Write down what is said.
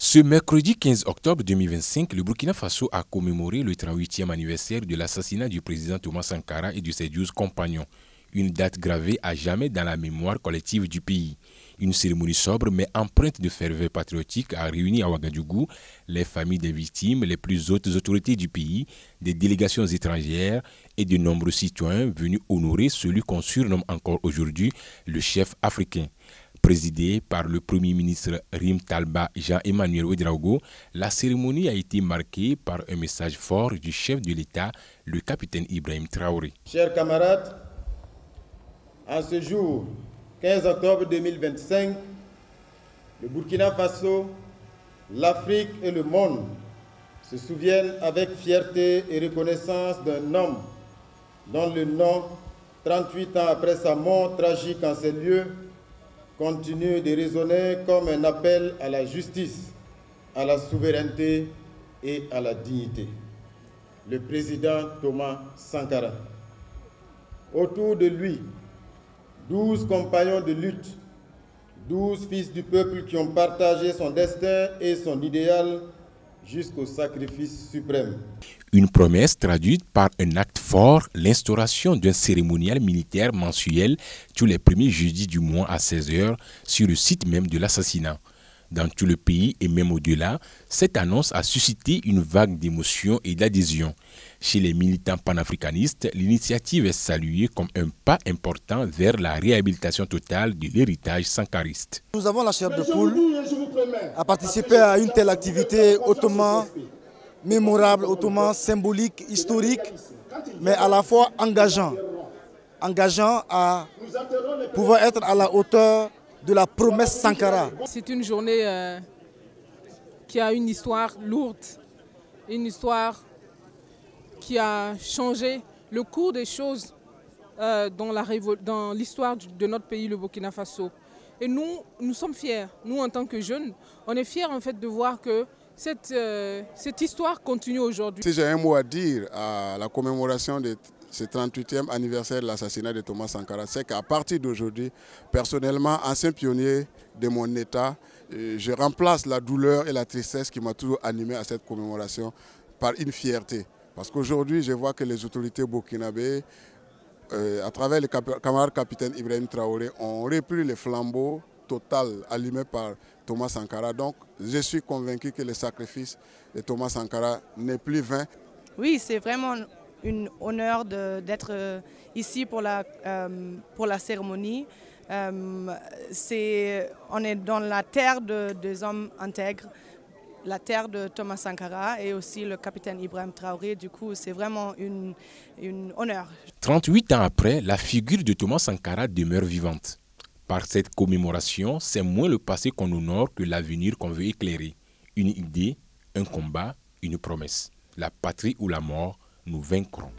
Ce mercredi 15 octobre 2025, le Burkina Faso a commémoré le 38e anniversaire de l'assassinat du président Thomas Sankara et de ses 12 compagnons. Une date gravée à jamais dans la mémoire collective du pays. Une cérémonie sobre mais empreinte de ferveur patriotique a réuni à Ouagadougou les familles des victimes, les plus hautes autorités du pays, des délégations étrangères et de nombreux citoyens venus honorer celui qu'on surnomme encore aujourd'hui le chef africain. Présidée par le Premier ministre Rim Talba Jean-Emmanuel Ouédraogo, la cérémonie a été marquée par un message fort du chef de l'État, le capitaine Ibrahim Traoré. Chers camarades, en ce jour 15 octobre 2025, le Burkina Faso, l'Afrique et le monde se souviennent avec fierté et reconnaissance d'un homme dont le nom, 38 ans après sa mort tragique en ces lieux, continue de résonner comme un appel à la justice, à la souveraineté et à la dignité. Le président Thomas Sankara. Autour de lui, 12 compagnons de lutte, 12 fils du peuple qui ont partagé son destin et son idéal jusqu'au sacrifice suprême. Une promesse traduite par un acte fort, l'instauration d'un cérémonial militaire mensuel tous les premiers jeudis du mois à 16 h sur le site même de l'assassinat. Dans tout le pays et même au-delà, cette annonce a suscité une vague d'émotion et d'adhésion. Chez les militants panafricanistes, l'initiative est saluée comme un pas important vers la réhabilitation totale de l'héritage sankariste. Nous avons la chair de poule à participer à une telle activité hautement mémorable, hautement symbolique, historique, mais à la fois engageant à pouvoir être à la hauteur de la promesse Sankara. C'est une journée qui a une histoire lourde, une histoire qui a changé le cours des choses dans l'histoire de notre pays, le Burkina Faso. Et nous sommes fiers, nous en tant que jeunes, on est fiers en fait de voir que cette histoire continue aujourd'hui. Si j'ai un mot à dire à la commémoration de ce 38e anniversaire de l'assassinat de Thomas Sankara, c'est qu'à partir d'aujourd'hui, personnellement, ancien pionnier de mon État, je remplace la douleur et la tristesse qui m'a toujours animé à cette commémoration par une fierté. Parce qu'aujourd'hui, je vois que les autorités burkinabées, à travers le camarade capitaine Ibrahim Traoré, ont repris le flambeau total allumé par Thomas Sankara. Donc, je suis convaincu que le sacrifice de Thomas Sankara n'est plus vain. Oui, c'est vraiment un honneur d'être ici pour la cérémonie. On est dans la terre des hommes intègres, la terre de Thomas Sankara et aussi le capitaine Ibrahim Traoré. Du coup, c'est vraiment un honneur. 38 ans après, la figure de Thomas Sankara demeure vivante. Par cette commémoration, c'est moins le passé qu'on honore que l'avenir qu'on veut éclairer. Une idée, un combat, une promesse. La patrie ou la mort, nous vaincrons.